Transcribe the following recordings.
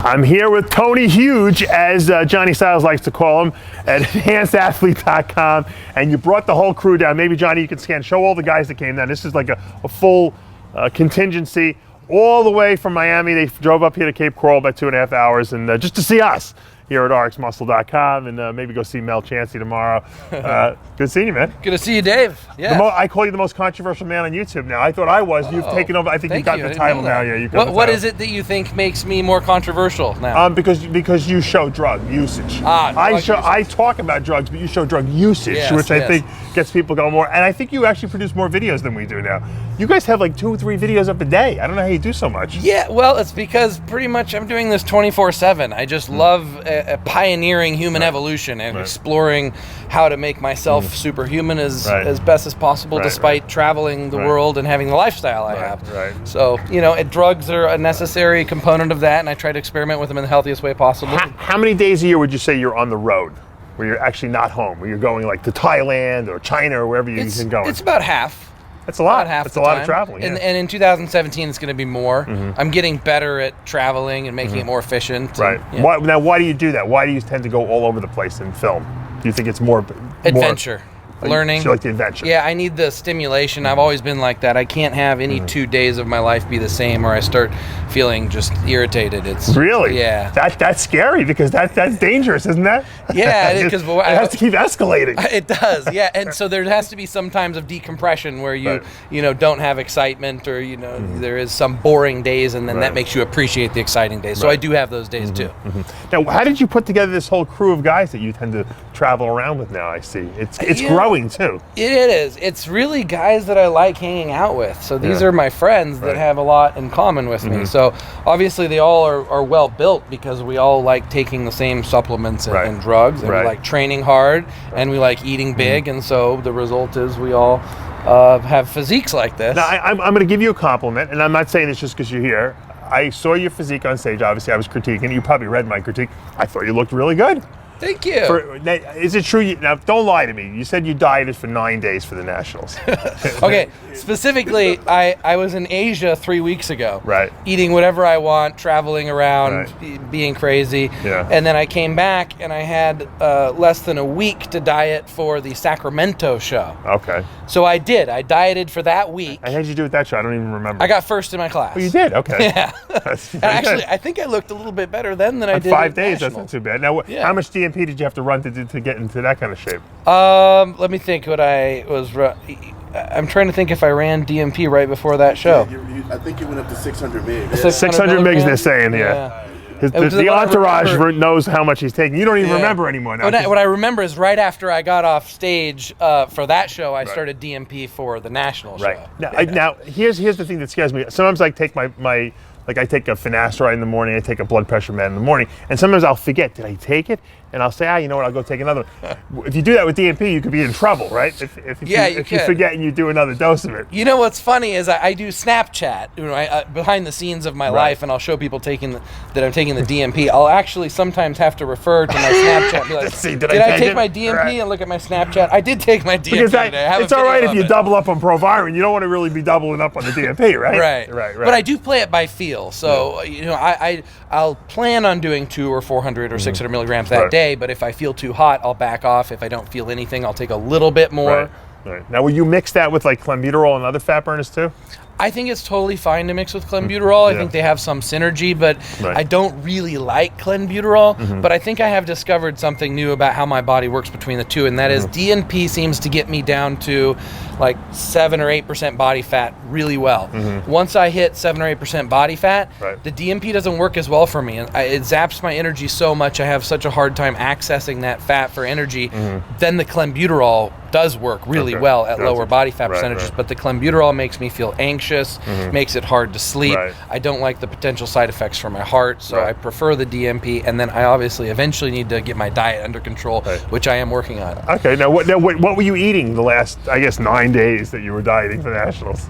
I'm here with Tony Huge, as Johnny Styles likes to call him, at enhancedathlete.com, and you brought the whole crew down. Maybe, Johnny, you can show all the guys that came down. This is like a full contingency all the way from Miami. They drove up here to Cape Coral about 2.5 hours, and just to see us here at RxMuscle.com, and maybe go see Mel Chancey tomorrow. Good seeing you, man. Good to see you, Dave. Yeah. I call you the most controversial man on YouTube now. I thought I was. You've taken over. I think you got the title now. Yeah, you got what is it that you think makes me more controversial now? Because you show drug usage. I talk about drugs, but you show drug usage, which I think gets people going more. And I think you actually produce more videos than we do now. You guys have like 2 or 3 videos up a day. I don't know how you do so much. Yeah, well, it's because pretty much I'm doing this 24/7. I just love pioneering human evolution and exploring how to make myself superhuman as best as possible, despite traveling the world and having the lifestyle I have. So, drugs are a necessary component of that, and I try to experiment with them in the healthiest way possible. How many days a year would you say you're on the road, where you're actually not home, where you're going like to Thailand or China or wherever you can go? It's about half. That's a lot. That's a lot of traveling. And in 2017, it's going to be more. I'm getting better at traveling and making it more efficient. Right. Now, why do you do that? Why do you tend to go all over the place and film? Do you think it's more adventure? Learning. So you like the adventure. Yeah, I need the stimulation. I've always been like that. I can't have any 2 days of my life be the same, or I start feeling just irritated. It's really, yeah. That's scary, because that's dangerous, isn't that? Yeah, because it has to keep escalating. It does, yeah. And so there has to be some times of decompression where you don't have excitement, or there is some boring days, and then that makes you appreciate the exciting days. So I do have those days too. Now, how did you put together this whole crew of guys that you tend to travel around with now? I see it's growing too. It is. It's really guys that I like hanging out with. So these are my friends that have a lot in common with me. So obviously they all are well built, because we all like taking the same supplements and drugs, and we like training hard, and we like eating big, and so the result is we all have physiques like this. Now, I'm going to give you a compliment, and I'm not saying this just because you're here. I saw your physique on stage. Obviously, I was critiquing. You probably read my critique. I thought you looked really good. Thank you. Is it true? Now, don't lie to me. You said you dieted for 9 days for the Nationals. Okay, specifically, I was in Asia 3 weeks ago. Right. Eating whatever I want, traveling around, being crazy. Yeah. And then I came back, and I had less than a week to diet for the Sacramento show. Okay. So I did. I dieted for that week. And how did you do with that show? I don't even remember. I got first in my class. Oh, you did? Okay. Yeah. And actually, I think I looked a little bit better then than I did 5 days, Nationals. that's not too bad. Now, how much DMP did you have to run to get into that kind of shape? Let me think what I was... I'm trying to think if I ran DMP right before that show. I think you went up to 600 mg. 600 mgs, they're saying, the entourage knows how much he's taking. You don't even remember anymore now. What I remember is right after I got off stage for that show, I started DMP for the National show. Now, here's the thing that scares me. Sometimes I take I take a finasteride in the morning, I take a blood pressure med in the morning, and sometimes I'll forget, did I take it? And I'll say, you know what, I'll go take another one. If you do that with DMP, you could be in trouble, right? If you forget and you do another dose of it. You know what's funny is I do Snapchat, behind the scenes of my life, and I'll show people that I'm taking the DMP. I'll actually sometimes have to refer to my Snapchat and be like, did I take my DMP? And look at my Snapchat. I did take my DMP today. It's all right if you double up on Proviron. You don't want to really be doubling up on the DMP, right? Right. But I do play it by feel. So, I'll plan on doing 200 or 400 or 600 milligrams that day. But if I feel too hot, I'll back off. If I don't feel anything, I'll take a little bit more. Right. Now, will you mix that with like clenbuterol and other fat burners too? I think it's totally fine to mix with clenbuterol. I think they have some synergy, but I don't really like clenbuterol. But I think I have discovered something new about how my body works between the two, and that is DNP seems to get me down to like 7 or 8% body fat really well. Once I hit 7 or 8% body fat, the DNP doesn't work as well for me. It zaps my energy so much. I have such a hard time accessing that fat for energy. Then the clenbuterol does work really well at lower body fat percentages, but the clenbuterol makes me feel anxious, makes it hard to sleep. I don't like the potential side effects for my heart, so I prefer the DMP, and then I obviously eventually need to get my diet under control, which I am working on. Okay, now what were you eating the last, I guess, 9 days that you were dieting for Nationals?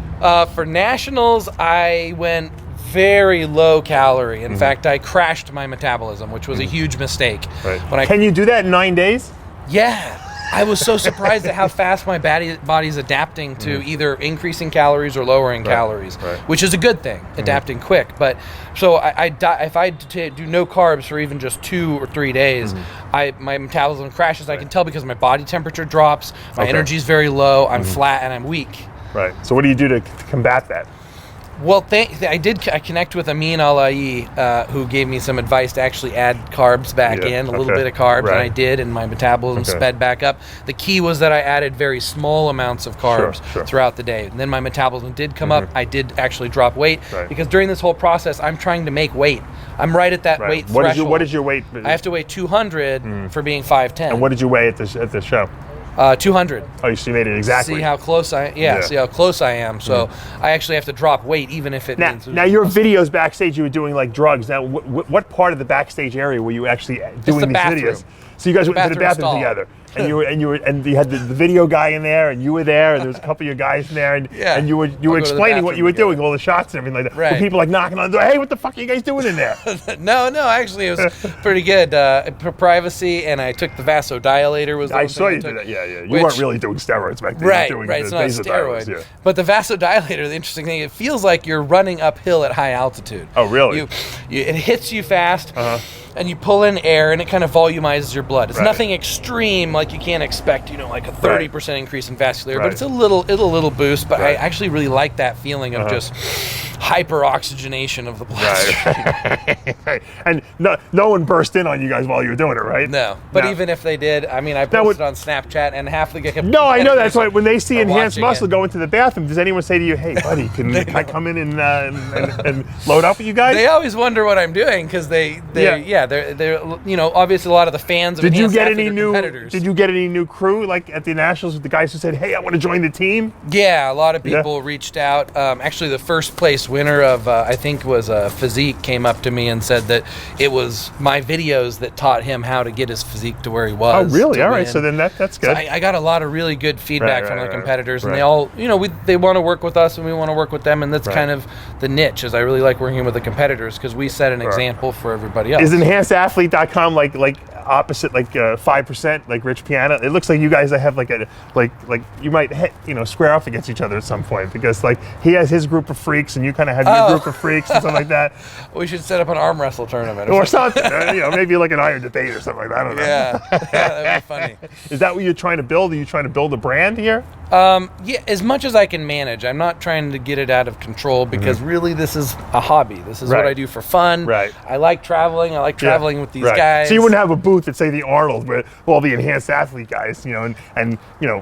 For Nationals, I went very low calorie. In fact, I crashed my metabolism, which was a huge mistake. Can you do that in 9 days? Yeah. I was so surprised at how fast my body's adapting to either increasing calories or lowering calories, which is a good thing, adapting quick. But so if I do no carbs for even just 2 or 3 days, my metabolism crashes. I can tell because my body temperature drops, my energy is very low, I'm flat, and I'm weak. Right. So what do you do to combat that? Well, I connect with Amin Alayi, who gave me some advice to actually add carbs back in, a little bit of carbs, and I did, and my metabolism sped back up. The key was that I added very small amounts of carbs throughout the day. And then my metabolism did come up. I did actually drop weight, because during this whole process, I'm trying to make weight. I'm right at that weight threshold. What is your weight? I have to weigh 200 for being 5'10". And what did you weigh at the show? 200. Oh, you made it exactly. See how close I am. So I actually have to drop weight, even if it means. Now your videos backstage, you were doing like drugs. Now, what part of the backstage area were you actually doing these videos? So you guys went to the bathroom together, and you had the video guy in there, and you were there, and there was a couple of your guys in there, and you were explaining what you were doing, all the shots and everything like that. Were people like knocking on the door? Hey, what the fuck are you guys doing in there? No, actually it was pretty good. Privacy, and I took the vasodilator. I saw you do that. Yeah. You weren't really doing steroids back then. Right. It's not a steroid. Yeah. But the vasodilator, the interesting thing, it feels like you're running uphill at high altitude. Oh, really? It hits you fast. And you pull in air, and it kind of volumizes your blood. It's nothing extreme, like you can't expect, like a 30% increase in vascular, but it's a little boost. But I actually really like that feeling of just hyperoxygenation of the bloodstream. And no one burst in on you guys while you were doing it, right? No. But even if they did, I mean, I posted on Snapchat, and half the guys. No, I know that's why when they see Enhanced Muscle go into the bathroom, does anyone say to you, "Hey, buddy, can I come in and load up with you guys?" They always wonder what I'm doing, because they're obviously a lot of the fans of Enhanced Athlete are competitors. Did you get any new crew like at the Nationals with the guys who said, "Hey, I want to join the team"? Yeah, a lot of people reached out. Actually, the first place winner of I think was Physique came up to me and said that it was my videos that taught him how to get his physique to where he was. Oh, really? All right, so then that's good. So I got a lot of really good feedback from the competitors, and they all, they want to work with us, and we want to work with them, and that's kind of the niche. Is I really like working with the competitors, because we set an example for everybody else. Is EnhancedAthlete.com like opposite, like 5%, like Rich Piana? It looks like you guys have like you might hit, square off against each other at some point, because like he has his group of freaks and you kind of have your group of freaks and something like that. We should set up an arm wrestle tournament or something. Maybe like an iron debate or something like that. I don't know. Yeah, that'd be funny. Is that what you're trying to build? Are you trying to build a brand here? Yeah, as much as I can manage. I'm not trying to get it out of control, because really this is a hobby. This is what I do for fun. Right. I like traveling. I like traveling with these guys. So you wouldn't have a booth at, say, the Arnold with all the Enhanced Athlete guys, and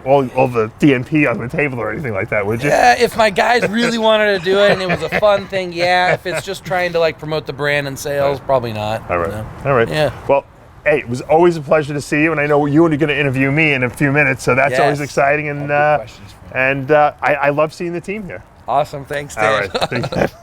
all the DNP on the table or anything like that, would you? Yeah, if my guys really wanted to do it and it was a fun thing, yeah. If it's just trying to like promote the brand and sales, probably not. All right. All right. Yeah. Well, hey, it was always a pleasure to see you, and I know you are going to interview me in a few minutes, so that's always exciting. And I love seeing the team here. Awesome. Thanks, Dave. All right. Thanks.